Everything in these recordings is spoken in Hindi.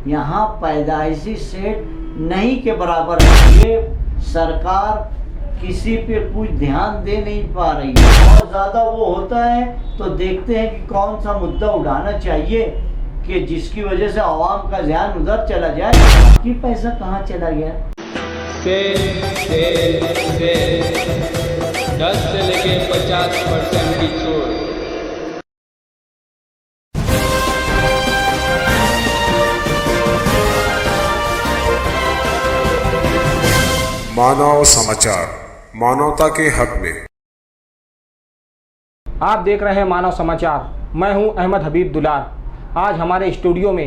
यहाँ पैदाइशी सेठ नहीं के बराबर है। ये सरकार किसी पे कुछ ध्यान दे नहीं पा रही है। और ज़्यादा वो होता है तो देखते हैं कि कौन सा मुद्दा उठाना चाहिए कि जिसकी वजह से आवाम का ध्यान उधर चला जाए कि पैसा कहाँ चला गया। सेल 10 से लेके 50% की छूट। मानव समाचार, मानवता के हक में। आप देख रहे हैं मानव समाचार। मैं हूं अहमद हबीब दुलार। आज हमारे स्टूडियो में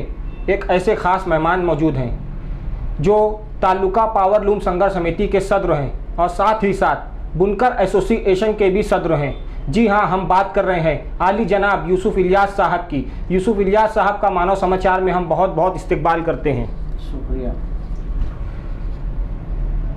एक ऐसे खास मेहमान मौजूद हैं जो तालुका पावर लूम संघर्ष समिति के सदस्य हैं और साथ ही साथ बुनकर एसोसिएशन के भी सदस्य हैं। जी हाँ, हम बात कर रहे हैं आली जनाब यूसुफ इलियास साहब की। यूसुफ इलियास साहब का मानव समाचार में हम बहुत बहुत इस्तकबाल करते हैं। शुक्रिया।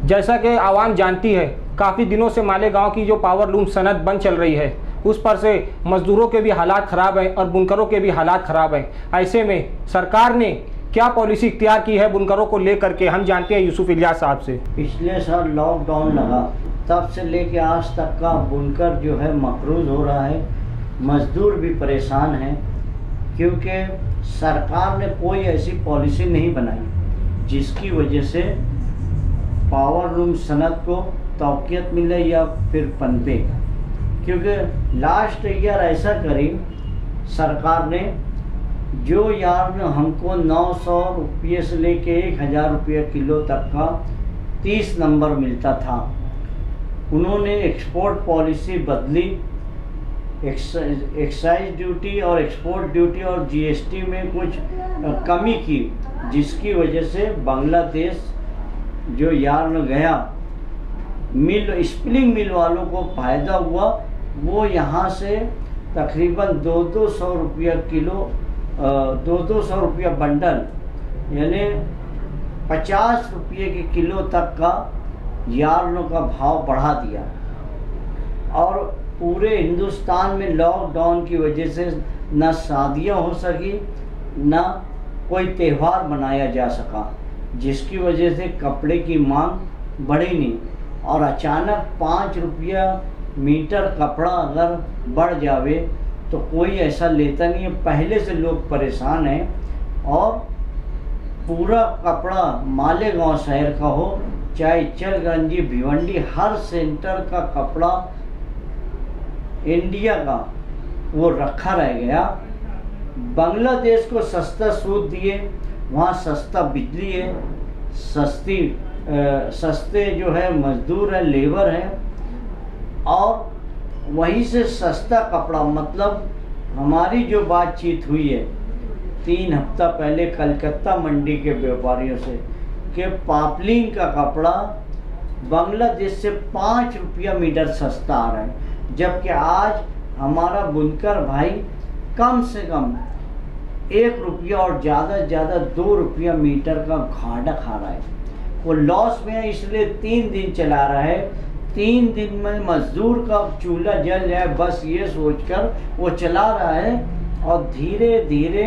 जैसा कि आवाम जानती है, काफ़ी दिनों से मालेगांव की जो पावर लूम सनत बंद चल रही है, उस पर से मज़दूरों के भी हालात ख़राब हैं और बुनकरों के भी हालात ख़राब हैं। ऐसे में सरकार ने क्या पॉलिसी इख्तियार की है बुनकरों को लेकर के, हम जानते हैं यूसुफ इलियास साहब से। पिछले साल लॉकडाउन लगा, तब से लेके आज तक का बुनकर जो है मकरूज हो रहा है, मज़दूर भी परेशान हैं क्योंकि सरकार ने कोई ऐसी पॉलिसी नहीं बनाई जिसकी वजह से पावर लूम सनत को तौक़ियत मिले या फिर पनपे। क्योंकि लास्ट ईयर ऐसा करी सरकार ने, जो यार हमको 900 रुपये से लेके 1000 रुपये किलो तक का 30 नंबर मिलता था, उन्होंने एक्सपोर्ट पॉलिसी बदली। एक्साइज ड्यूटी और एक्सपोर्ट ड्यूटी और जीएसटी में कुछ कमी की, जिसकी वजह से बांग्लादेश जो यार्न गया, मिल स्पिनिंग मिल वालों को फ़ायदा हुआ। वो यहाँ से तकरीबन 200 रुपया किलो, 200 रुपया बंडल, यानी 50 रुपये के किलो तक का यार्नों का भाव बढ़ा दिया। और पूरे हिंदुस्तान में लॉकडाउन की वजह से न शादियाँ हो सकी, न कोई त्यौहार मनाया जा सका, जिसकी वजह से कपड़े की मांग बढ़ी नहीं। और अचानक 5 रुपया मीटर कपड़ा अगर बढ़ जावे तो कोई ऐसा लेता नहीं है। पहले से लोग परेशान हैं और पूरा कपड़ा मालेगांव शहर का हो चाहे चलगंजी, भिवंडी, हर सेंटर का कपड़ा इंडिया का वो रखा रह गया। बांग्लादेश को सस्ता सूद दिए, वहाँ सस्ता बिजली है, सस्ते जो है मजदूर है, लेबर है, और वहीं से सस्ता कपड़ा। मतलब हमारी जो बातचीत हुई है 3 हफ्ता पहले कलकत्ता मंडी के व्यापारियों से कि पापलिन का कपड़ा बांग्लादेश से 5 रुपया मीटर सस्ता आ रहा है, जबकि आज हमारा बुनकर भाई कम से कम 1 रुपया और ज़्यादा से ज़्यादा 2 रुपया मीटर का घाटा खा रहा है। वो लॉस में है, इसलिए 3 दिन चला रहा है। 3 दिन में मजदूर का चूल्हा जल जाए, बस ये सोचकर वो चला रहा है। और धीरे धीरे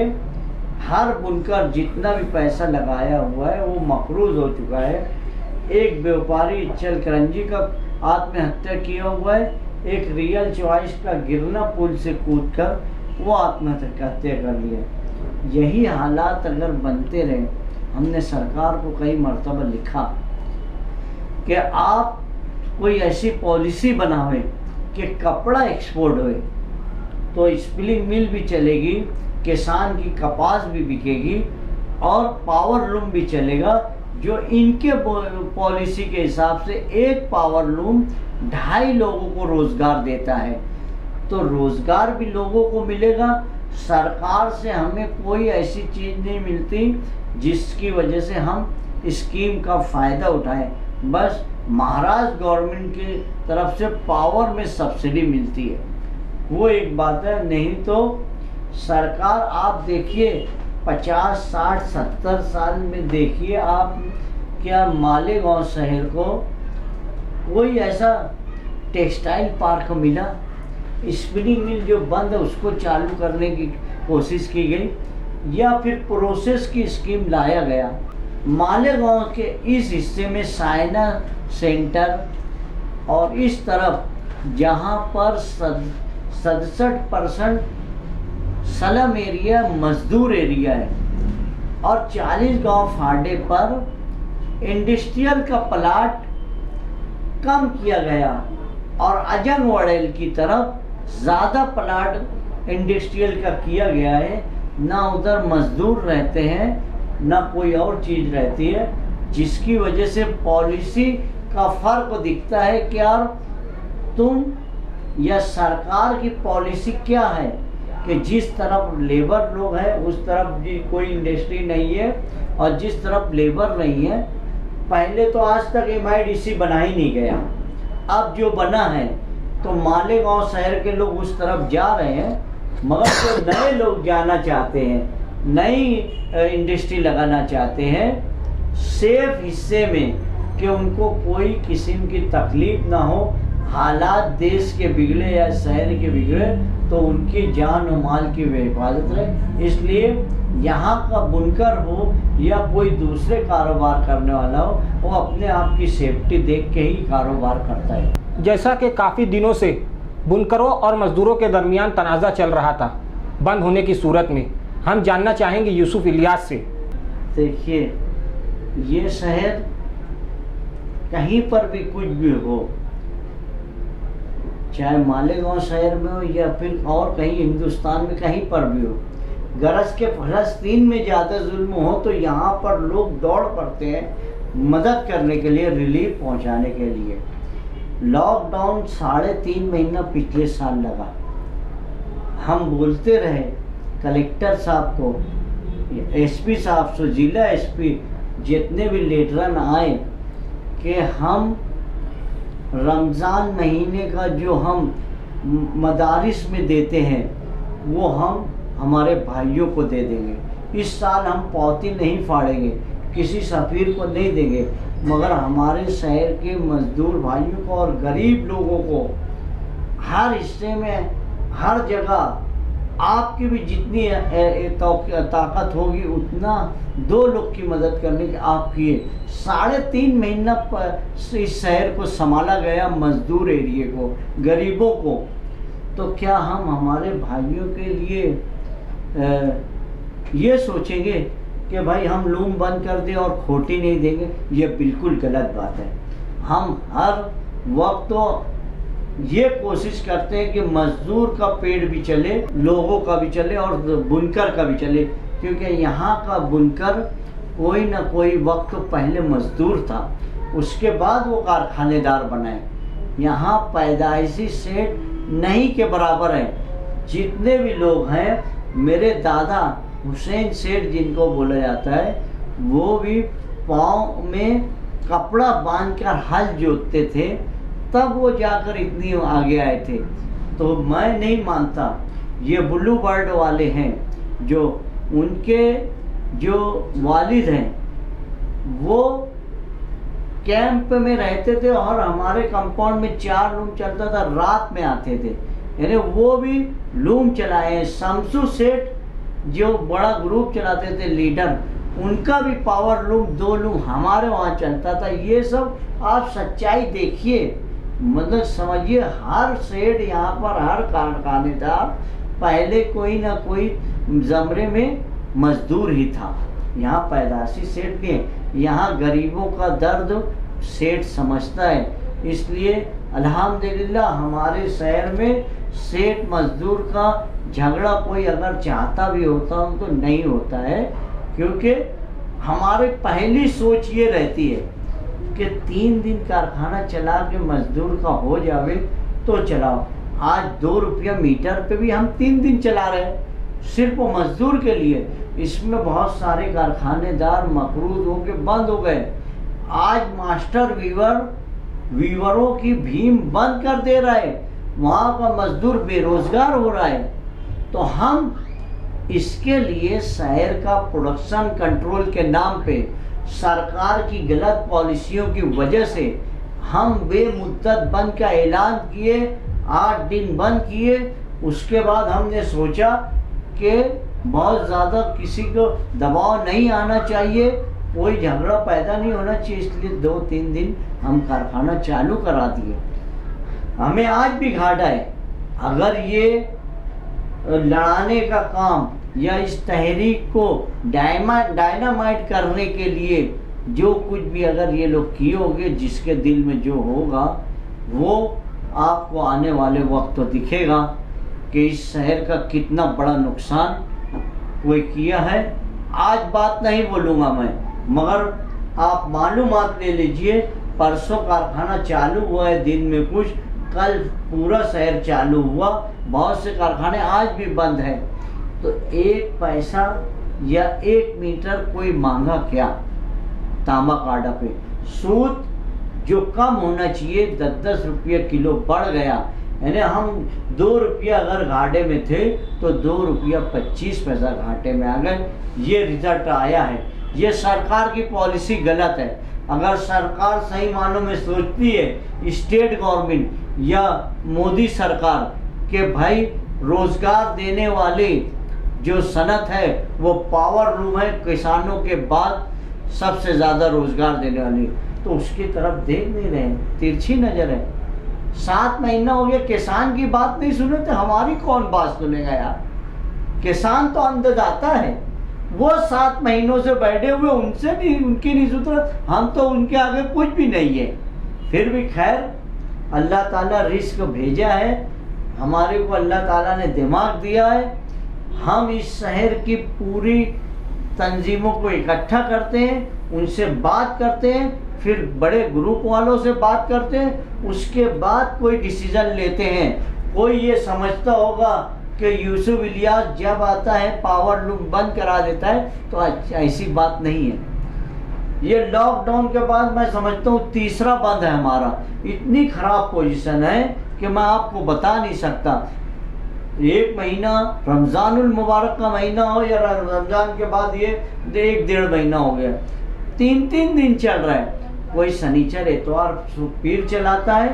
हर बुनकर जितना भी पैसा लगाया हुआ है वो मकरूज हो चुका है। एक व्यापारी चलकरंजी का आत्महत्या किया हुआ है, एक रियल चॉइस का गिरना पुल से कूदकर वो आत्महत्या कर लिया। यही हालात अगर बनते रहे, हमने सरकार को कई मर्तबा लिखा कि आप कोई ऐसी पॉलिसी बनावे कि कपड़ा एक्सपोर्ट होए तो स्पिनिंग मिल भी चलेगी, किसान की कपास भी बिकेगी और पावर लूम भी चलेगा। जो इनके पॉलिसी के हिसाब से एक पावर लूम 2.5 लोगों को रोज़गार देता है, तो रोज़गार भी लोगों को मिलेगा। सरकार से हमें कोई ऐसी चीज़ नहीं मिलती जिसकी वजह से हम स्कीम का फ़ायदा उठाएं। बस महाराष्ट्र गवर्नमेंट की तरफ से पावर में सब्सिडी मिलती है, वो एक बात है। नहीं तो सरकार आप देखिए 50, 60, 70 साल में देखिए आप, क्या मालेगांव शहर को कोई ऐसा टेक्सटाइल पार्क मिला? स्पिनिंग मिल जो बंद है उसको चालू करने की कोशिश की गई, या फिर प्रोसेस की स्कीम लाया गया। मालेगांव के इस हिस्से में साइना सेंटर और इस तरफ जहां पर 67% स्लम एरिया मजदूर एरिया है और 40 गांव फाड़े पर इंडस्ट्रियल का प्लाट कम किया गया और अजंग वड़ेल की तरफ ज़्यादा प्लाट इंडस्ट्रियल का किया गया है। ना उधर मजदूर रहते हैं ना कोई और चीज़ रहती है, जिसकी वजह से पॉलिसी का फ़र्क दिखता है कि यार तुम या सरकार की पॉलिसी क्या है कि जिस तरफ लेबर लोग हैं उस तरफ भी कोई इंडस्ट्री नहीं है और जिस तरफ लेबर नहीं है। पहले तो आज तक MIDC बना ही नहीं गया, अब जो बना है तो मालेगांव शहर के लोग उस तरफ जा रहे हैं, मगर जो नए लोग जाना चाहते हैं, नई इंडस्ट्री लगाना चाहते हैं सेफ हिस्से में कि उनको कोई किस्म की तकलीफ ना हो, हालात देश के बिगड़े या शहर के बिगड़े तो उनकी जान और माल की हिफाजत रहे। इसलिए यहाँ का बुनकर हो या कोई दूसरे कारोबार करने वाला हो, वो अपने आप की सेफ्टी देख के ही कारोबार करता है। जैसा कि काफ़ी दिनों से बुनकरों और मजदूरों के दरमियान तनाज़ा चल रहा था, बंद होने की सूरत में हम जानना चाहेंगे यूसुफ इलियास से। देखिए, ये शहर कहीं पर भी कुछ भी हो, चाहे मालेगांव शहर में हो या फिर और कहीं हिंदुस्तान में कहीं पर भी हो, गरज के फ़लस्तीन में ज़्यादा जुल्म हो तो यहाँ पर लोग दौड़ पड़ते हैं मदद करने के लिए, रिलीफ पहुँचाने के लिए। लॉकडाउन 3.5 महीना पिछले साल लगा। हम बोलते रहे कलेक्टर साहब को, SP साहब से, जिला SP, जितने भी लीडरन आए कि हम रमज़ान महीने का जो हम मदारिस में देते हैं वो हम हमारे भाइयों को दे देंगे। इस साल हम पौती नहीं फाड़ेंगे, किसी सफ़ीर को नहीं देंगे, मगर हमारे शहर के मजदूर भाइयों को और गरीब लोगों को हर हिस्से में, हर जगह आपकी भी जितनी ताकत होगी उतना 2 लोग की मदद करने की आप किए। 3.5 महीना इस शहर को संभाला गया, मजदूर एरिए को, गरीबों को। तो क्या हम हमारे भाइयों के लिए ये सोचेंगे कि भाई हम लूम बंद कर दें और खोटी नहीं देंगे? ये बिल्कुल गलत बात है। हम हर वक्त तो ये कोशिश करते हैं कि मजदूर का पेट भी चले, लोगों का भी चले और बुनकर का भी चले, क्योंकि यहाँ का बुनकर कोई ना कोई वक्त पहले मजदूर था, उसके बाद वो कारखानेदार बनाए। यहाँ पैदाइशी सेठ नहीं के बराबर है। जितने भी लोग हैं, मेरे दादा हुसैन सेठ जिनको बोला जाता है, वो भी पाँव में कपड़ा बांधकर हल जोतते थे, तब वो जाकर इतनी आगे आए थे। तो मैं नहीं मानता, ये ब्लू बर्ड वाले हैं जो उनके जो वालिद हैं वो कैंप में रहते थे और हमारे कंपाउंड में 4 लूम चलता था, रात में आते थे, यानी वो भी लूम चलाए हैं। शमसू सेठ जो बड़ा ग्रुप चलाते थे लीडर, उनका भी पावर लूम 2 लूम हमारे वहाँ चलता था। ये सब आप सच्चाई देखिए, मतलब समझिए हर सेठ यहाँ पर, हर कारखानेदार पहले कोई ना कोई ज़मरे में मजदूर ही था। यहाँ पैदाशी सेठ के, यहाँ गरीबों का दर्द सेठ समझता है। इसलिए अल्हम्दुलिल्लाह हमारे शहर में सेठ मजदूर का झगड़ा कोई अगर चाहता भी होता हो तो नहीं होता है, क्योंकि हमारे पहली सोच ये रहती है कि 3 दिन कारखाना चला के मजदूर का हो जावे तो चलाओ। आज 2 रुपया मीटर पे भी हम 3 दिन चला रहे हैं सिर्फ मजदूर के लिए। इसमें बहुत सारे कारखानेदार मकरूज हो के बंद हो गए। आज मास्टर वीवरों की भीम बंद कर दे रहा है, वहाँ का मजदूर बेरोजगार हो रहा है। तो हम इसके लिए शहर का प्रोडक्शन कंट्रोल के नाम पे सरकार की गलत पॉलिसियों की वजह से हम बेमुद्दत बंद का ऐलान किए, 8 दिन बंद किए। उसके बाद हमने सोचा कि बहुत ज़्यादा किसी को दबाव नहीं आना चाहिए, कोई झगड़ा पैदा नहीं होना चाहिए, इसलिए 2-3 दिन हम कारखाना चालू करा दिए। हमें आज भी घाटा है। अगर ये लड़ाने का काम या इस तहरीक को डायनामाइट करने के लिए जो कुछ भी अगर ये लोग किए होंगे, जिसके दिल में जो होगा वो आपको आने वाले वक्त तो दिखेगा कि इस शहर का कितना बड़ा नुकसान कोई किया है। आज बात नहीं बोलूँगा मैं, मगर आप मालूमात ले लीजिए। परसों कारखाना चालू हुआ है दिन में कुछ, कल पूरा शहर चालू हुआ, बहुत से कारखाने आज भी बंद हैं। तो 1 पैसा या 1 मीटर कोई मांगा क्या तांबा काड़ा पे? सूद जो कम होना चाहिए 10-10 रुपये किलो बढ़ गया, यानी हम 2 रुपया अगर घाटे में थे तो 2 रुपया 25 पैसा घाटे में आ गए। ये रिजल्ट आया है। ये सरकार की पॉलिसी गलत है। अगर सरकार सही मानों में सोचती है, स्टेट गवर्नमेंट या मोदी सरकार के भाई रोजगार देने वाले जो सनत है वो पावर लूम है, किसानों के बाद सबसे ज़्यादा रोजगार देने वाली, तो उसकी तरफ देख नहीं रहे, तिरछी नज़र है। 7 महीना हो गया किसान की बात नहीं सुने, तो हमारी कौन बात सुनेगा यार? किसान तो अन्नदाता है, वो 7 महीनों से बैठे हुए, उनसे नहीं, उनकी नहीं सुधर, हम तो उनके आगे कुछ भी नहीं है। फिर भी खैर, अल्लाह ताला रिस्क भेजा है हमारे को, अल्लाह ताला ने दिमाग दिया है। हम इस शहर की पूरी तंजीमों को इकट्ठा करते हैं, उनसे बात करते हैं, फिर बड़े ग्रुप वालों से बात करते हैं, उसके बाद कोई डिसीजन लेते हैं। कोई ये समझता होगा कि यूसुफ इलियास जब आता है पावर लूम बंद करा देता है, तो ऐसी बात नहीं है। ये लॉकडाउन के बाद मैं समझता हूँ तीसरा बंद है हमारा। इतनी खराब पोजीशन है कि मैं आपको बता नहीं सकता। 1 महीना रमज़ानुल मुबारक का महीना हो या रमज़ान के बाद ये 1-1.5 महीना हो गया, 3-3 दिन चल रहा है। कोई शनिचर इतवार पीर चलाता है,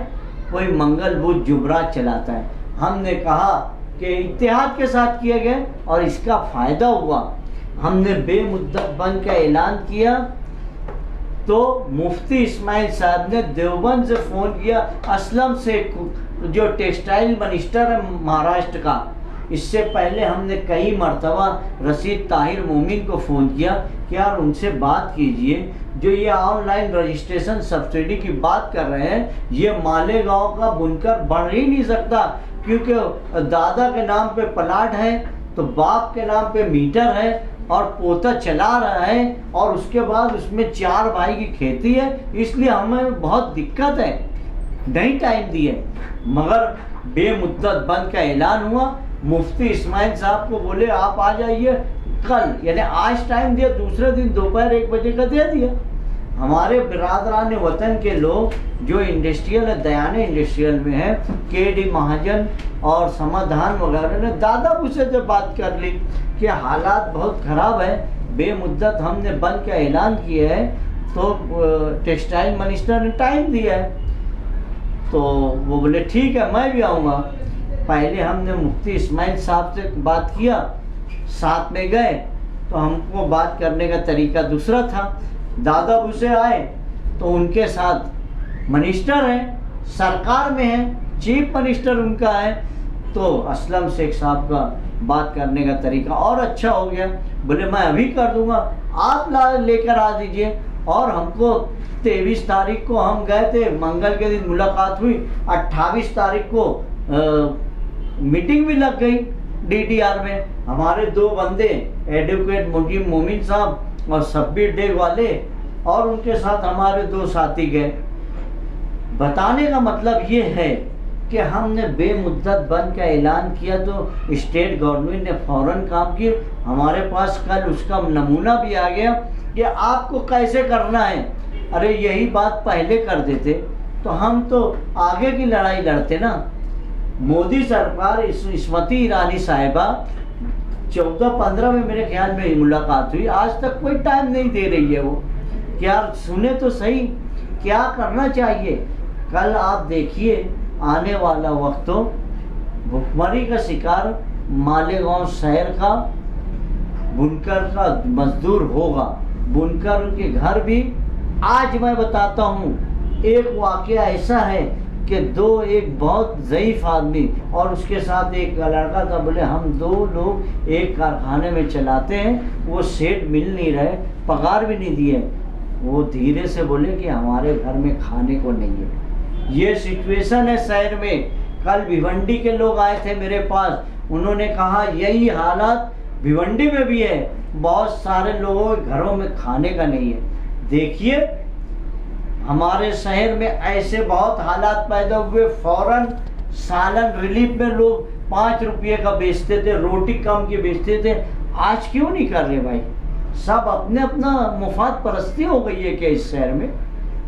कोई मंगल बुध जुमरात चलाता है। हमने कहा कि इत्तेहाद के साथ किया गया और इसका फ़ायदा हुआ। हमने बेमुद्दत बंद का ऐलान किया तो मुफ्ती इस्माइल साहब ने देवबंद से फ़ोन किया, असलम शेख जो टेक्सटाइल मिनिस्टर है महाराष्ट्र का, इससे पहले हमने कई मरतबा रशीद ताहिर मोमिन को फ़ोन किया कि यार उनसे बात कीजिए, जो ये ऑनलाइन रजिस्ट्रेशन सब्सिडी की बात कर रहे हैं, ये मालेगांव का बुनकर बढ़ ही नहीं सकता, क्योंकि दादा के नाम पे प्लाट है तो बाप के नाम पे मीटर है और पोता चला रहा है, और उसके बाद उसमें 4 भाई की खेती है, इसलिए हमें बहुत दिक्कत है, नहीं टाइम दिए। मगर बेमुद्दत बंद का ऐलान हुआ। मुफ्ती इस्माइल साहब को बोले आप आ जाइए कल, यानी आज टाइम दिया, दूसरे दिन दोपहर 1 बजे का दे दिया। हमारे बिरादरान वतन के लोग जो इंडस्ट्रियल है, दयाने इंडस्ट्रियल में है, KD महाजन और समाधान वगैरह ने दादा मुझसे जब बात कर ली कि हालात बहुत ख़राब है, बेमुद्दत हमने बंद का ऐलान किया है, तो टेक्सटाइल मिनिस्टर ने टाइम दिया है, तो वो बोले ठीक है मैं भी आऊँगा। पहले हमने मुफ्ती इस्माइल साहब से बात किया, साथ में गए, तो हमको बात करने का तरीका दूसरा था। दादा भूसे आए तो उनके साथ मिनिस्टर हैं, सरकार में हैं, चीफ मिनिस्टर उनका है, तो असलम शेख साहब का बात करने का तरीका और अच्छा हो गया। बोले मैं अभी कर दूंगा, आप लेकर आ दीजिए। और हमको 23 तारीख को हम गए थे, मंगल के दिन मुलाकात हुई, 28 तारीख को मीटिंग भी लग गई DDR में। हमारे 2 बंदे एडवोकेट मुजीब मोमिन साहब और शब्बीर डेग वाले, और उनके साथ हमारे 2 साथी गए। बताने का मतलब ये है कि हमने बेमुद्दत बंद का ऐलान किया तो स्टेट गवर्नमेंट ने फ़ौरन काम किया। हमारे पास कल उसका नमूना भी आ गया कि आपको कैसे करना है। अरे यही बात पहले कर देते तो हम तो आगे की लड़ाई लड़ते ना। मोदी सरकार, स्मृति ईरानी साहिबा 14-15 में मेरे ख्याल में मुलाकात हुई, आज तक कोई टाइम नहीं दे रही है। वो क्या सुने तो सही क्या करना चाहिए। कल आप देखिए आने वाला वक्त तो भुखमरी का शिकार मालेगांव शहर का बुनकर का मजदूर होगा, बुनकर के घर भी। आज मैं बताता हूँ, एक वाकया ऐसा है कि एक बहुत ज़ईफ़ आदमी और उसके साथ एक लड़का था, बोले हम 2 लोग एक कारखाने में चलाते हैं, वो सेठ मिल नहीं रहे, पगार भी नहीं दिए। वो धीरे से बोले कि हमारे घर में खाने को नहीं है। ये सिचुएशन है शहर में। कल भिवंडी के लोग आए थे मेरे पास, उन्होंने कहा यही हालत भिवंडी में भी है, बहुत सारे लोगों के घरों में खाने का नहीं है। देखिए हमारे शहर में ऐसे बहुत हालात पैदा हुए, फौरन सालन रिलीफ में लोग 5 रुपये का बेचते थे, रोटी कम की बेचते थे। आज क्यों नहीं कर रहे भाई? सब अपने अपना मुफाद परस्ती हो गई है क्या इस शहर में?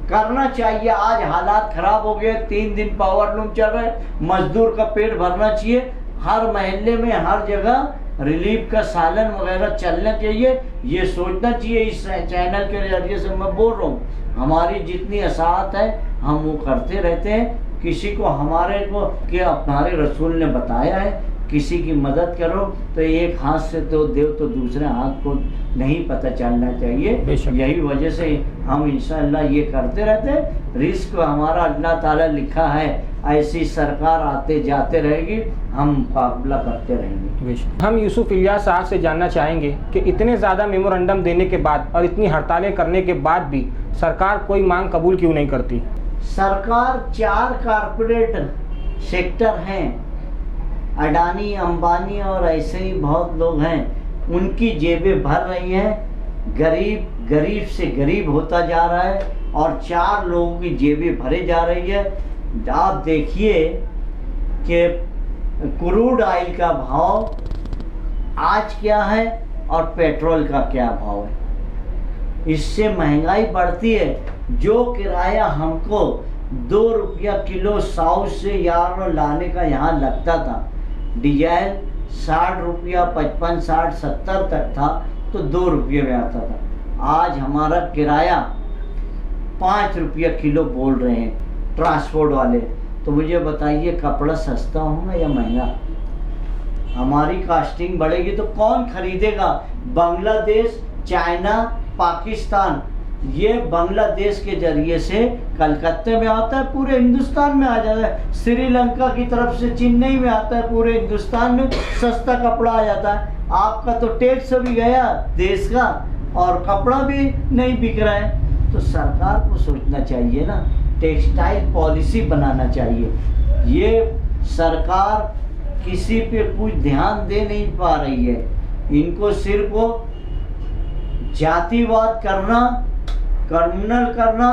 करना चाहिए। आज हालात खराब हो गए, 3 दिन पावर लूम चल रहा है, मजदूर का पेट भरना चाहिए। हर महल्ले में हर जगह रिलीफ का सालन वगैरह चलना चाहिए, ये सोचना चाहिए। इस चैनल के जरिए से मैं बोल रहा हूँ, हमारी जितनी असात है हम वो करते रहते हैं। किसी को हमारे को कि हमारे रसूल ने बताया है, किसी की मदद करो तो एक हाथ से तो दो तो दूसरे हाथ को नहीं पता चलना चाहिए। यही वजह से हम इंशाअल्लाह ये करते रहते हैं। रिस्क हमारा अल्लाह ताला लिखा है, ऐसी सरकार आते जाते रहेगी, हम मुकाबला करते रहेंगे। हम यूसुफ इलियास साहब से जानना चाहेंगे कि इतने ज़्यादा मेमोरेंडम देने के बाद और इतनी हड़तालें करने के बाद भी सरकार कोई मांग कबूल क्यों नहीं करती? सरकार 4 कारपोरेट सेक्टर हैं, अडानी, अंबानी और ऐसे ही बहुत लोग हैं, उनकी जेबें भर रही हैं। गरीब से गरीब होता जा रहा है और 4 लोगों की जेबें भरे जा रही है। आप देखिए कि क्रूड ऑयल का भाव आज क्या है और पेट्रोल का क्या भाव है। इससे महंगाई बढ़ती है। जो किराया हमको 2 रुपया किलो साउथ से यार लाने का यहाँ लगता था, डीजल 60 रुपया 55, 60, 70 तक था, तो 2 रुपये में आता था। आज हमारा किराया 5 रुपया किलो बोल रहे हैं ट्रांसपोर्ट वाले। तो मुझे बताइए कपड़ा सस्ता होगा या महंगा? हमारी कास्टिंग बढ़ेगी तो कौन खरीदेगा? बांग्लादेश, चाइना, पाकिस्तान, ये बांग्लादेश के जरिए से कलकत्ते में आता है, पूरे हिंदुस्तान में आ जाता है। श्रीलंका की तरफ से चेन्नई में आता है, पूरे हिंदुस्तान में सस्ता कपड़ा आ जाता है। आपका तो टैक्स भी गया देश का और कपड़ा भी नहीं बिक रहा है। तो सरकार को सोचना चाहिए ना, टेक्सटाइल पॉलिसी बनाना चाहिए। ये सरकार किसी पे कुछ ध्यान दे नहीं पा रही है। इनको सिर्फ जातिवाद करना, कम्युनल करना,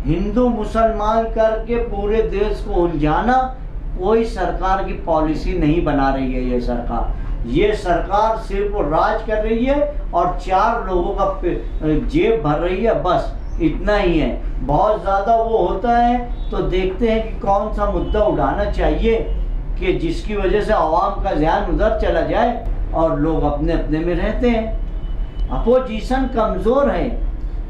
हिंदू मुसलमान करके पूरे देश को उलझाना, कोई सरकार की पॉलिसी नहीं बना रही है ये सरकार सिर्फ राज कर रही है और 4 लोगों का जेब भर रही है, बस इतना ही है। बहुत ज़्यादा वो होता है तो देखते हैं कि कौन सा मुद्दा उठाना चाहिए कि जिसकी वजह से आवाम का ध्यान उधर चला जाए और लोग अपने अपने में रहते हैं। अपोजिशन कमज़ोर है।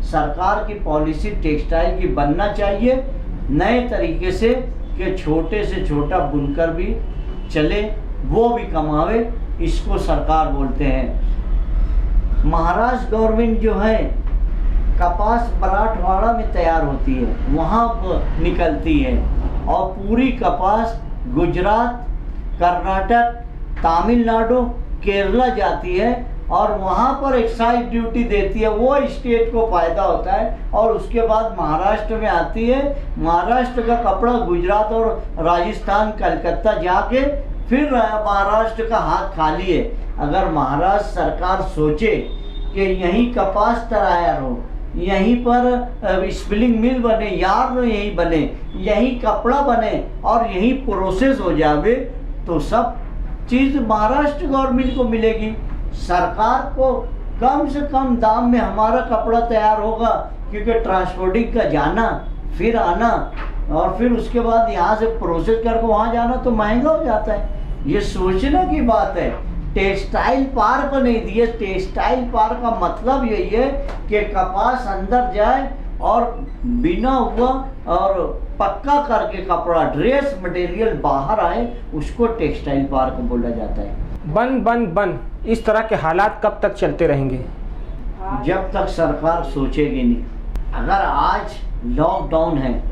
सरकार की पॉलिसी टेक्सटाइल की बनना चाहिए नए तरीके से कि छोटे से छोटा बुनकर भी चले, वो भी कमावे, इसको सरकार बोलते हैं। महाराष्ट्र गवर्नमेंट जो है, कपास मराठवाड़ा में तैयार होती है, वहाँ निकलती है और पूरी कपास गुजरात, कर्नाटक, तमिलनाडु, केरला जाती है और वहाँ पर एक्साइज ड्यूटी देती है, वो स्टेट को फ़ायदा होता है और उसके बाद महाराष्ट्र में आती है। महाराष्ट्र का कपड़ा गुजरात और राजस्थान, कलकत्ता जाके फिर महाराष्ट्र का हाथ खाली है। अगर महाराष्ट्र सरकार सोचे कि यहीं कपास तैयार हो, यहीं पर स्पिनिंग मिल बने, यार्न यहीं बने, यहीं कपड़ा बने और यहीं प्रोसेस हो जावे, तो सब चीज़ महाराष्ट्र गवर्नमेंट को मिलेगी। सरकार को कम से कम दाम में हमारा कपड़ा तैयार होगा, क्योंकि ट्रांसपोर्टिंग का जाना फिर आना और फिर उसके बाद यहाँ से प्रोसेस करके वहाँ जाना तो महंगा हो जाता है। ये सोचने की बात है। टेक्सटाइल पार्क नहीं दिए। टेक्सटाइल पार्क का मतलब यही है कि कपास अंदर जाए और बिना हुआ और पक्का करके कपड़ा, ड्रेस मटेरियल बाहर आए, उसको टेक्सटाइल पार्क बोला जाता है। बंद बंद बंद, इस तरह के हालात कब तक चलते रहेंगे? जब तक सरकार सोचेगी नहीं। अगर आज लॉकडाउन है,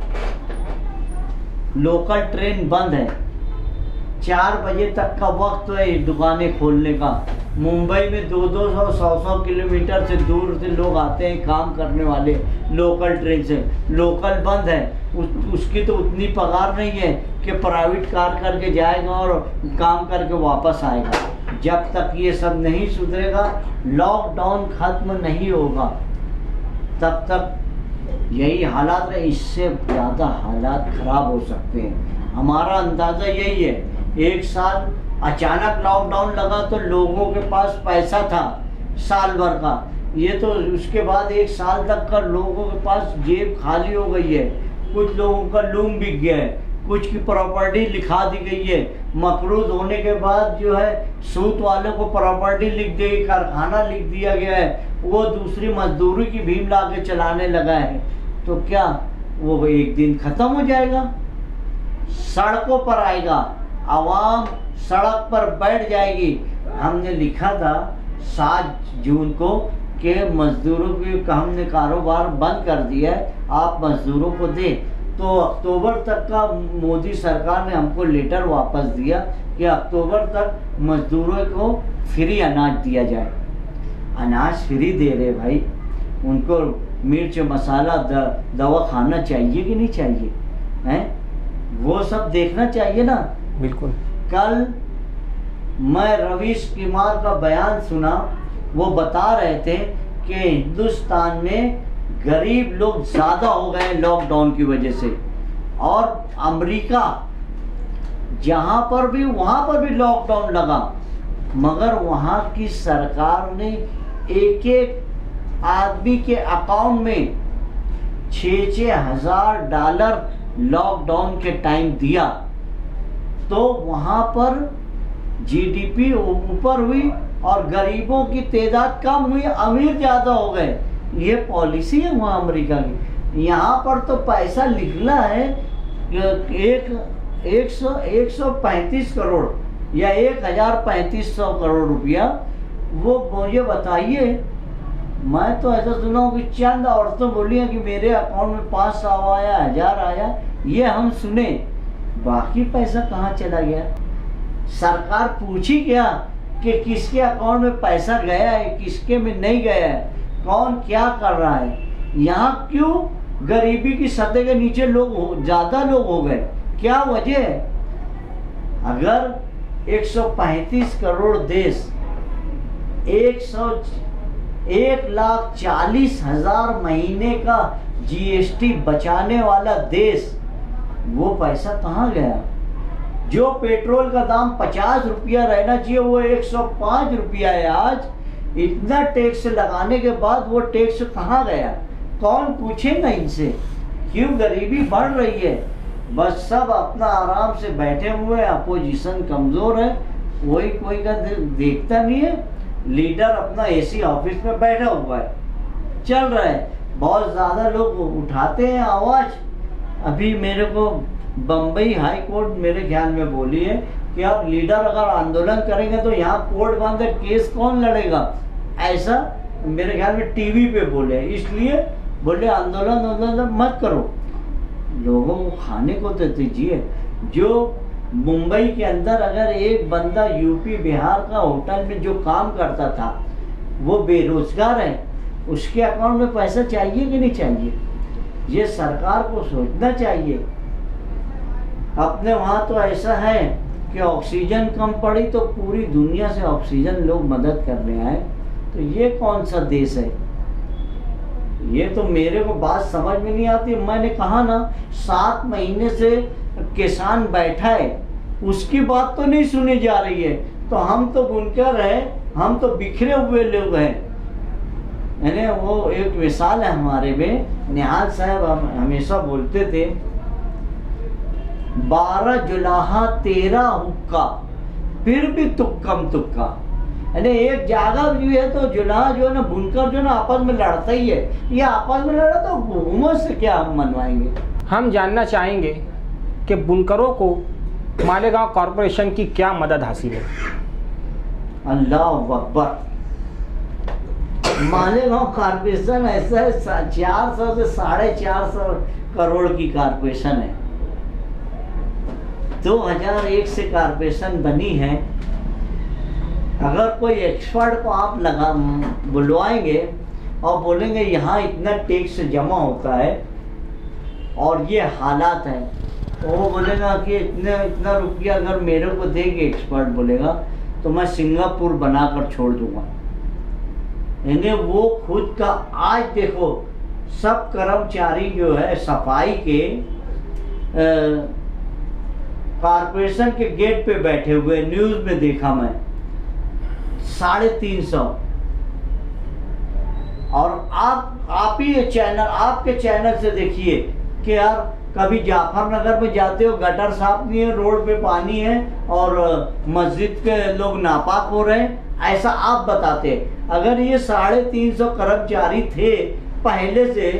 लोकल ट्रेन बंद है, 4 बजे तक का वक्त है दुकानें खोलने का। मुंबई में 200 100 किलोमीटर से दूर से लोग आते हैं काम करने वाले लोकल ट्रेन से। लोकल बंद है, उसकी तो उतनी पगार नहीं है कि प्राइवेट कार करके जाएगा और काम करके वापस आएगा। जब तक ये सब नहीं सुधरेगा, लॉकडाउन खत्म नहीं होगा, तब तक यही हालात है। इससे ज़्यादा हालात खराब हो सकते हैं। हमारा अंदाज़ा यही है। 1 साल अचानक लॉकडाउन लगा तो लोगों के पास पैसा था साल भर का, ये तो उसके बाद 1 साल तक का लोगों के पास जेब खाली हो गई है। कुछ लोगों का लूम बिक गया है, कुछ की प्रॉपर्टी लिखा दी गई है। मकरूज होने के बाद जो है सूत वालों को प्रॉपर्टी लिख दी, कारखाना लिख दिया गया है, वो दूसरी मजदूरी की भीम ला के चलाने लगा है। तो क्या वो एक दिन ख़त्म हो जाएगा? सड़कों पर आएगा, आवाम सड़क पर बैठ जाएगी। हमने लिखा था 7 जून को कि मजदूरों की हमने कारोबार बंद कर दिया है, आप मजदूरों को दें। तो अक्टूबर तक का मोदी सरकार ने हमको लेटर वापस दिया कि अक्टूबर तक मजदूरों को फ्री अनाज दिया जाए। अनाज फ्री दे रहे भाई, उनको मिर्च मसाला दवा खाना चाहिए कि नहीं चाहिए हैं? वो सब देखना चाहिए ना। बिल्कुल। कल मैं रवीश कुमार का बयान सुना, वो बता रहे थे कि हिंदुस्तान में गरीब लोग ज़्यादा हो गए लॉकडाउन की वजह से, और अमेरिका जहाँ पर भी वहाँ पर भी लॉकडाउन लगा, मगर वहाँ की सरकार ने एक एक आदमी के अकाउंट में $6,000 $6,000 लॉकडाउन के टाइम दिया। तो वहाँ पर जीडीपी ऊपर हुई और गरीबों की तादाद कम हुई, अमीर ज़्यादा हो गए। ये पॉलिसी है वहाँ अमेरिका की। यहाँ पर तो पैसा निकला है 135 करोड़ या 1,3500 करोड़ रुपया। वो मुझे बताइए, मैं तो ऐसा सुना हूँ कि चंद औरतें बोली हैं कि मेरे अकाउंट में 500 आया, 1000 आया, ये हम सुने। बाकी पैसा कहाँ चला गया? सरकार पूछी क्या कि किसके अकाउंट में पैसा गया है, किसके में नहीं गया है, कौन क्या कर रहा है? यहाँ क्यों गरीबी की सतह के नीचे लोग ज़्यादा लोग हो गए? क्या वजह है? अगर 135 करोड़ देश 1,40,000 महीने का जीएसटी बचाने वाला देश, वो पैसा कहाँ गया? जो पेट्रोल का दाम 50 रुपया रहना चाहिए वो 105 रुपया है आज। इतना टैक्स लगाने के बाद वो टैक्स कहाँ गया? कौन पूछेगा इनसे? क्यों गरीबी बढ़ रही है? बस सब अपना आराम से बैठे हुए हैं, अपोजिशन कमज़ोर है, कोई का देखता नहीं है। लीडर अपना एसी ऑफिस में बैठा हुआ है, चल रहा है। बहुत ज़्यादा लोग उठाते हैं आवाज़। अभी मेरे को बम्बई हाई कोर्ट मेरे ख्याल में बोली है कि अब लीडर अगर आंदोलन करेंगे तो यहाँ कोर्ट बंद है, केस कौन लड़ेगा? ऐसा मेरे ख्याल में टीवी पे बोले, इसलिए बोले आंदोलन मत करो, लोगों को खाने को तो दीजिए। जो मुंबई के अंदर अगर एक बंदा यूपी बिहार का होटल में जो काम करता था वो बेरोजगार है, उसके अकाउंट में पैसा चाहिए कि नहीं चाहिए? ये सरकार को सोचना चाहिए। अपने वहाँ तो ऐसा है कि ऑक्सीजन कम पड़ी तो पूरी दुनिया से ऑक्सीजन लोग मदद करने आए। तो ये कौन सा देश है? ये तो मेरे को बात समझ में नहीं आती। मैंने कहा ना 7 महीने से किसान बैठा है, उसकी बात तो नहीं सुनी जा रही है। तो हम तो बुनकर हैं, हम तो बिखरे हुए लोग हैं। यानी वो एक मिसाल है हमारे में, निहाल साहब हमेशा बोलते थे 12 जुलाहा 13 हुक्का, फिर भी तुक्कम तुक्का। यानी एक जागा भी है तो जुलाहा जो है ना, बुनकर जो ना आपस में लड़ता ही है। ये आपस में लड़ा तो हुकूमत से क्या हम मनवाएंगे? हम जानना चाहेंगे कि बुनकरों को मालेगांव कॉरपोरेशन की क्या मदद हासिल है। अल्लाह अकबर। मालेगांव कारपोरेशन ऐसा है 400 से 450 करोड़ की कारपोरेशन है। 2001 से कारपोरेशन बनी है। अगर कोई एक्सपर्ट को आप बुलवाएंगे और बोलेंगे यहाँ इतना टैक्स जमा होता है और ये हालात है, तो वो बोलेगा कि इतना रुपया अगर मेरे को देंगे, एक्सपर्ट बोलेगा, तो मैं सिंगापुर बनाकर छोड़ दूंगा। यानी वो खुद का आज देखो सब कर्मचारी जो है सफाई के कारपोरेशन के गेट पे बैठे हुए, न्यूज़ में देखा मैं 350। और आप ही चैनल, आपके चैनल से देखिए कि यार कभी जाफरनगर में जाते हो, गटर साफ नहीं है, रोड पे पानी है और मस्जिद के लोग नापाक हो रहे हैं, ऐसा आप बताते। अगर ये 350 कर्मचारी थे पहले से,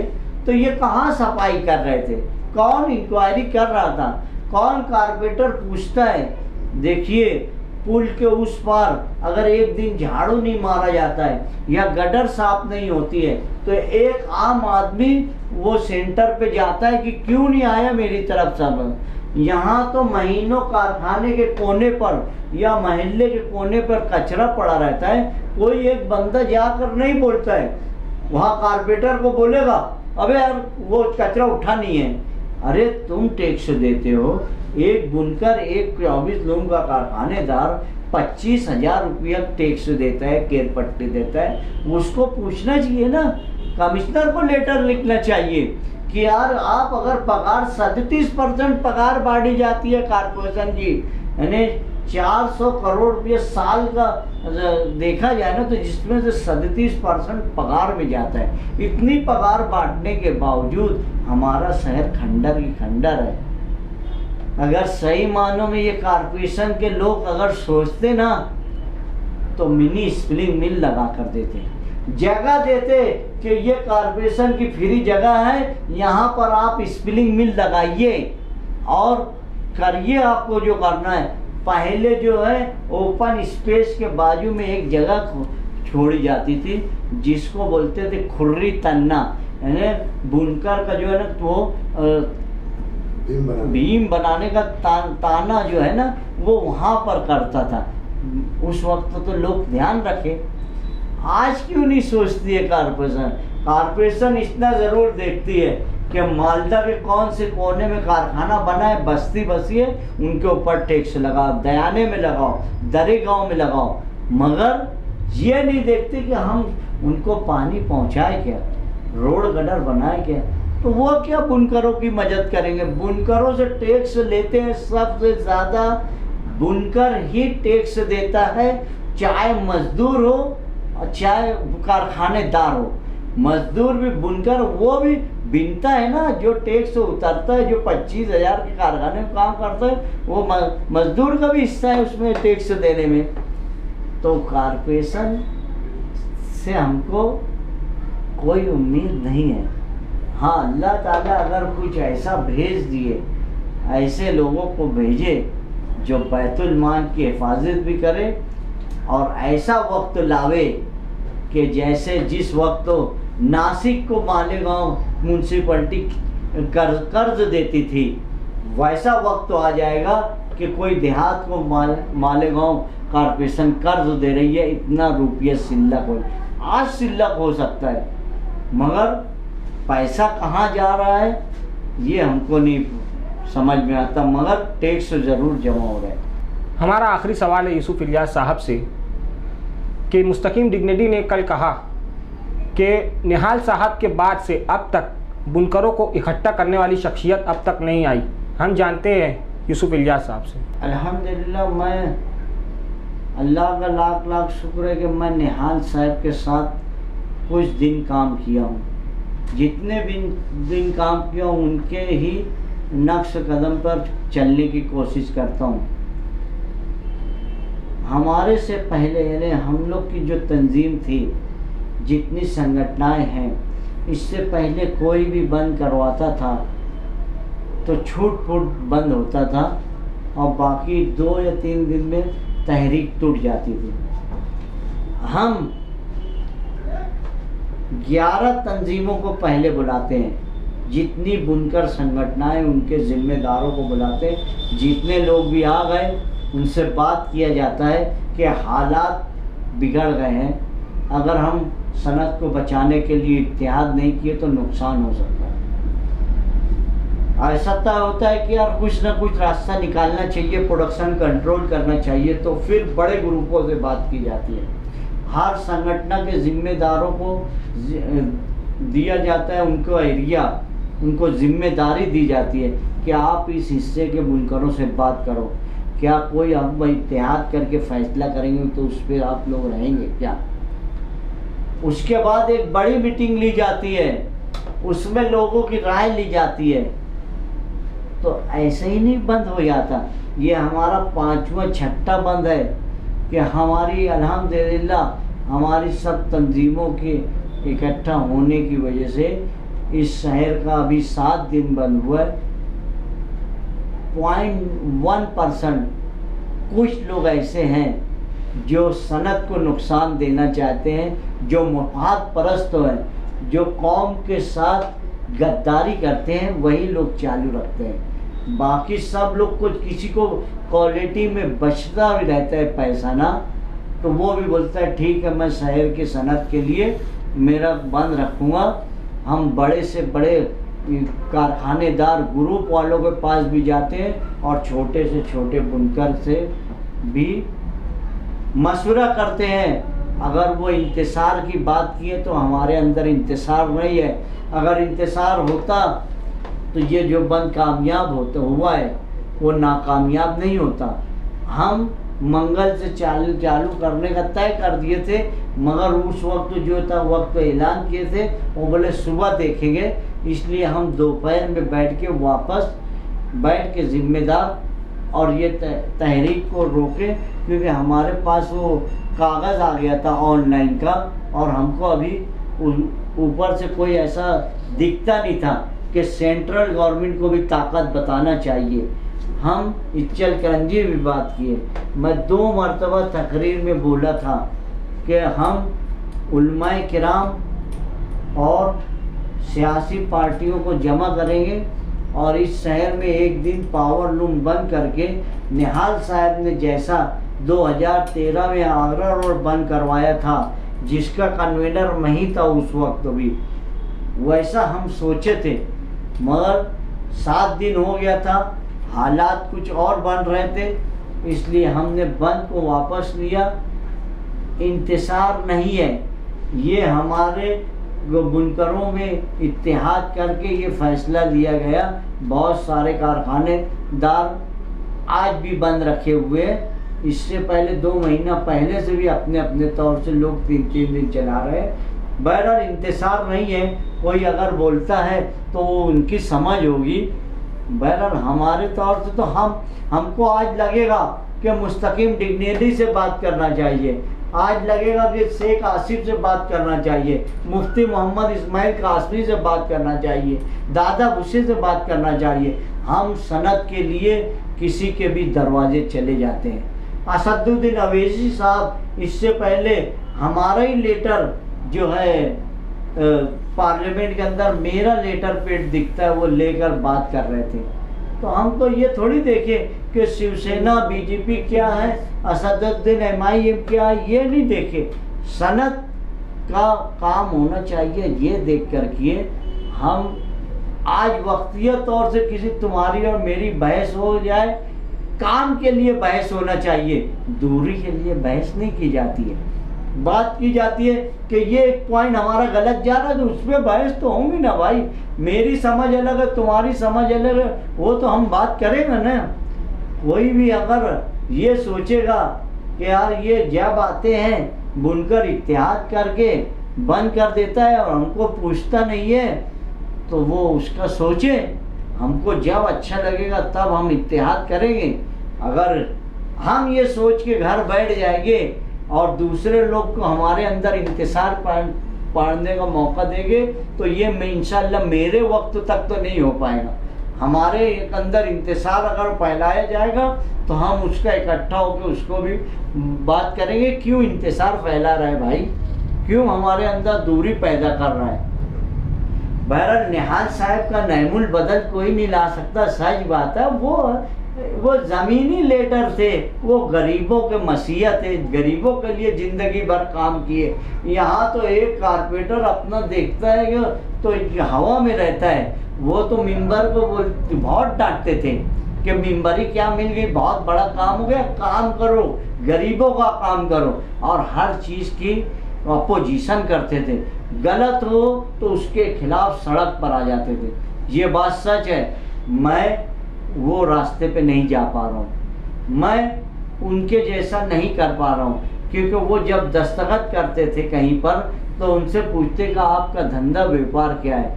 तो ये कहाँ सफाई कर रहे थे? कौन इंक्वायरी कर रहा था? कौन कारपोरेटर पूछता है? देखिए पुल के उस पार अगर एक दिन झाड़ू नहीं मारा जाता है या गटर साफ नहीं होती है, तो एक आम आदमी वो सेंटर पे जाता है कि क्यों नहीं आया मेरी तरफ सब। यहाँ तो महीनों कारखाने के कोने पर या मोहल्ले के कोने पर कचरा पड़ा रहता है, कोई एक बंदा जाकर नहीं बोलता है। वहाँ कारपोरेटर को बोलेगा अबे यार वो कचरा उठा नहीं है। अरे तुम टैक्स देते हो, एक बुनकर, एक 24 लोगों का कारखानेदार 25,000 रुपया टैक्स देता है, केर पट्टी देता है, उसको पूछना चाहिए ना, कमिश्नर को लेटर लिखना चाहिए कि यार आप अगर पगार 37% पगार बांटी जाती है कारपोरेशन की, यानी 400 करोड़ रुपये साल का देखा जाए ना, तो जिसमें से 37% पगार में जाता है। इतनी पगार बांटने के बावजूद हमारा शहर खंडर की खंडर है। अगर सही मानों में ये कारपोरेशन के लोग अगर सोचते ना, तो मिनी स्पिनिंग मिल लगा कर देते, जगह देते कि ये कारपोरेशन की फ्री जगह है, यहाँ पर आप स्पिनिंग मिल लगाइए और करिए आपको जो करना है। पहले जो है ओपन स्पेस के बाजू में एक जगह छोड़ी जाती थी जिसको बोलते थे खुर्री तन्ना, यानी बुनकर का जो है ना वो बीम बनाने का ताना जो है ना वो वहाँ पर करता था। उस वक्त तो लोग ध्यान रखे। आज क्यों नहीं सोचती है कारपोरेशन? कारपोरेशन इतना ज़रूर देखती है कि मालदा के कौन से कोने में कारखाना बना है, बस्ती बसी है, उनके ऊपर टैक्स लगाओ, दयाने में लगाओ, दरे गाँव में लगाओ, मगर ये नहीं देखते कि हम उनको पानी पहुँचाए क्या, रोड गटर बनाए क्या। तो वो क्या बुनकरों की मदद करेंगे? बुनकरों से टैक्स लेते हैं, सबसे ज़्यादा बुनकर ही टैक्स देता है, चाहे मजदूर हो और चाहे कारखानेदार हो। मजदूर भी, बुनकर वो भी बिनता है ना, जो टैक्स उतरता है, जो 25,000 के कारखाने में काम करता है, वो मजदूर का भी हिस्सा है उसमें टैक्स देने में। तो कारपोरेशन से हमको कोई उम्मीद नहीं है। हाँ, अल्लाह ताला अगर कुछ ऐसा भेज दिए, ऐसे लोगों को भेजे जो बैतुल माल की हिफाजत भी करे और ऐसा वक्त लावे कि जैसे जिस वक्त तो नासिक को मालेगांव म्यूनसिपलिटी कर्ज देती थी, वैसा वक्त तो आ जाएगा कि कोई देहात को मालेगांव कारपोरेशन कर्ज दे रही है, इतना रुपया सिल्लक हो, आज सिल्लक हो सकता है, मगर पैसा कहाँ जा रहा है ये हमको नहीं समझ में आता, मगर टैक्स ज़रूर जमा हो रहा है। हमारा आखिरी सवाल है यूसुफ इलियास साहब से कि मुस्तकीम डिग्निटी ने कल कहा कि निहाल साहब के बाद से अब तक बुनकरों को इकट्ठा करने वाली शख्सियत अब तक नहीं आई। हम जानते हैं यूसुफ इलियास साहब से। अल्हम्दुलिल्लाह, मैं अल्लाह का लाख लाख शुक्र है कि मैं निहाल साहब के साथ कुछ दिन काम किया हूँ। जितने भी दिन काम किया हूँ उनके ही नक्श कदम पर चलने की कोशिश करता हूँ। हमारे से पहले यानी हम लोग की जो तंजीम थी, जितनी संगठनाएं हैं, इससे पहले कोई भी बंद करवाता था तो छूट फूट बंद होता था और बाकी 2 या 3 दिन में तहरीक टूट जाती थी। हम 11 तंजीमों को पहले बुलाते हैं, जितनी बुनकर संगठनाएं उनके जिम्मेदारों को बुलाते हैं। जितने लोग भी आ गए उनसे बात किया जाता है कि हालात बिगड़ गए हैं, अगर हम सनत को बचाने के लिए इत्तेहाद नहीं किए तो नुकसान हो सकता है। ऐसा तय होता है कि यार कुछ ना कुछ रास्ता निकालना चाहिए, प्रोडक्शन कंट्रोल करना चाहिए, तो फिर बड़े ग्रुपों से बात की जाती है। हर संगठन के जिम्मेदारों को दिया जाता है, उनको एरिया, उनको जिम्मेदारी दी जाती है कि आप इस हिस्से के बुनकरों से बात करो, क्या कोई हम इत्तेहाद करके फैसला करेंगे तो उस पर आप लोग रहेंगे क्या। उसके बाद एक बड़ी मीटिंग ली जाती है, उसमें लोगों की राय ली जाती है। तो ऐसे ही नहीं बंद हो जाता। ये हमारा 5वां छठा बंद है कि हमारी अल्हम्दुलिल्लाह हमारी सब तंजीमों के इकट्ठा होने की वजह से इस शहर का अभी 7 दिन बंद हुआ है। 0.1% कुछ लोग ऐसे हैं जो सनत को नुकसान देना चाहते हैं, जो मुफाद परस्त हैं, जो कौम के साथ गद्दारी करते हैं, वही लोग चालू रखते हैं। बाकी सब लोग को किसी को क्वालिटी में बचता भी रहता है पैसा ना, तो वो भी बोलता है ठीक है मैं शहर की सनत के लिए मेरा बंद रखूँगा। हम बड़े से बड़े कारखानेदार ग्रुप वालों के पास भी जाते हैं और छोटे से छोटे बुनकर से भी मशवरा करते हैं। अगर वो इंतसार की बात की है तो हमारे अंदर इंतसार नहीं है। अगर इंतसार होता तो ये जो बंद कामयाब हुआ है वो नाकामयाब नहीं होता। हम मंगल से चालू करने का तय कर दिए थे, मगर उस वक्त जो था वक्त ऐलान किए थे, वो बोले सुबह देखेंगे, इसलिए हम दोपहर में बैठ के जिम्मेदार और ये तहरीक को रोके, क्योंकि हमारे पास वो कागज़ आ गया था ऑनलाइन का और हमको अभी ऊपर से कोई ऐसा दिखता नहीं था कि सेंट्रल गवर्नमेंट को भी ताकत बताना चाहिए। हम इच्चल करंजी भी बात किए। मैं 2 मरतबा तकरीर में बोला था कि हम उलमाए किराम और सियासी पार्टियों को जमा करेंगे और इस शहर में एक दिन पावर लूम बंद करके निहाल साहब ने जैसा 2013 में आगरा रोड बंद करवाया था, जिसका कन्वेनर मैं ही था उस वक्त भी, वैसा हम सोचे थे। मगर 7 दिन हो गया था, हालात कुछ और बन रहे थे, इसलिए हमने बंद को वापस लिया। इंतसार नहीं है, ये हमारे बुनकरों में इत्तेहाद करके ये फैसला लिया गया। बहुत सारे कारखानेदार आज भी बंद रखे हुए हैं। इससे पहले 2 महीना पहले से भी अपने अपने तौर से लोग 3-3 दिन चला रहे हैं। बहरहाल इंतसार नहीं है, कोई अगर बोलता है तो वो उनकी समझ होगी। बहरहाल हमारे तौर से तो हमको आज लगेगा कि मुस्तकीम डिग्नेरी से बात करना चाहिए, आज लगेगा कि शेख आसिफ से बात करना चाहिए, मुफ्ती मोहम्मद इस्माइल कासमी से बात करना चाहिए, दादा भुसे से बात करना चाहिए। हम सनत के लिए किसी के भी दरवाजे चले जाते हैं। असदुद्दीन अवैसी साहब इससे पहले हमारा ही लेटर जो है पार्लियामेंट के अंदर मेरा लेटर पेड दिखता है, वो लेकर बात कर रहे थे। तो हम तो ये थोड़ी देखें कि शिवसेना बीजेपी क्या है, असदुद्दीन MIM क्या है, ये नहीं देखे। सनत का काम होना चाहिए, ये देख कर किए। हम आज वक्तिया तौर से किसी तुम्हारी और मेरी बहस हो जाए, काम के लिए बहस होना चाहिए, दूरी के लिए बहस नहीं की जाती है। बात की जाती है कि ये एक पॉइंट हमारा गलत जा रहा है तो उस पर बहस तो होंगी ना भाई। मेरी समझ अलग है, तुम्हारी समझ अलग है, वो तो हम बात करेंगे ना। कोई भी अगर ये सोचेगा कि यार ये जब आते हैं बुनकर इत्तेहाद करके बंद कर देता है और हमको पूछता नहीं है, तो वो उसका सोचे। हमको जब अच्छा लगेगा तब हम इत्तेहाद करेंगे। अगर हम ये सोच के घर बैठ जाएंगे और दूसरे लोग को हमारे अंदर इंतसार पाड़ने का मौका देंगे, तो ये इंशाल्लाह मेरे वक्त तक तो नहीं हो पाएगा। हमारे अंदर इंतशार अगर फैलाया जाएगा तो हम उसका इकट्ठा होकर उसको भी बात करेंगे, क्यों इंतशार फैला रहा है भाई, क्यों हमारे अंदर दूरी पैदा कर रहा है। बहरहाल निहाल साहब का नैमुल बदल कोई नहीं ला सकता, सच बात है। वो ज़मीनी लीडर थे, वो गरीबों के मसीहा थे, गरीबों के लिए ज़िंदगी भर काम किए। यहाँ तो एक कारपेंटर अपना देखता है कि तो हवा में रहता है, वो तो मिंबर को बहुत डांटते थे कि मिंबरी क्या मिल गई, बहुत बड़ा काम हो गया, काम करो, गरीबों का काम करो, और हर चीज़ की अपोजिशन करते थे। गलत हो तो उसके खिलाफ सड़क पर आ जाते थे। ये बात सच है, मैं वो रास्ते पे नहीं जा पा रहा हूँ, मैं उनके जैसा नहीं कर पा रहा हूँ, क्योंकि वो जब दस्तखत करते थे कहीं पर तो उनसे पूछते कि आपका धंधा व्यापार क्या है,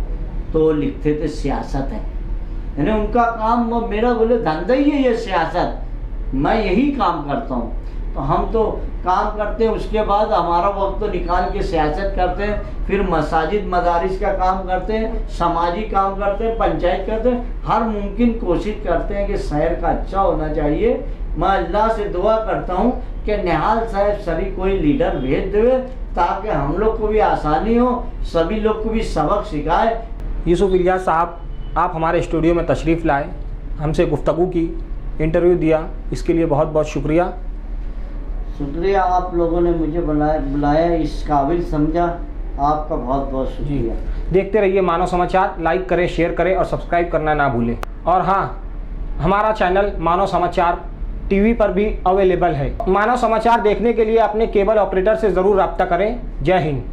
तो वो लिखते थे सियासत है। यानी उनका काम, मेरा बोले धंधा ही है ये सियासत, मैं यही काम करता हूँ। तो हम तो काम करते हैं, उसके बाद हमारा वक्त तो निकाल के सियासत करते हैं, फिर मसाजिद मदारिस का काम करते हैं, समाजी काम करते हैं, पंचायत करते हैं, हर मुमकिन कोशिश करते हैं कि शहर का अच्छा होना चाहिए। मैं अल्लाह से दुआ करता हूँ कि निहाल साहब सभी कोई लीडर भेज देवे ताकि हम लोग को भी आसानी हो, सभी लोग को भी सबक सिखाए। यूसुफ इलियास साहब, आप हमारे स्टूडियो में तशरीफ़ लाए, हमसे गुफ्तगू की, इंटरव्यू दिया, इसके लिए बहुत बहुत शुक्रिया। शुक्रिया, आप लोगों ने मुझे बुलाया, इस काबिल समझा, आपका बहुत बहुत शुक्रिया। देखते रहिए मानव समाचार, लाइक करें, शेयर करें और सब्सक्राइब करना ना भूलें। और हाँ, हमारा चैनल मानव समाचार टीवी पर भी अवेलेबल है। मानव समाचार देखने के लिए अपने केबल ऑपरेटर से ज़रूर रब्ता करें। जय हिंद।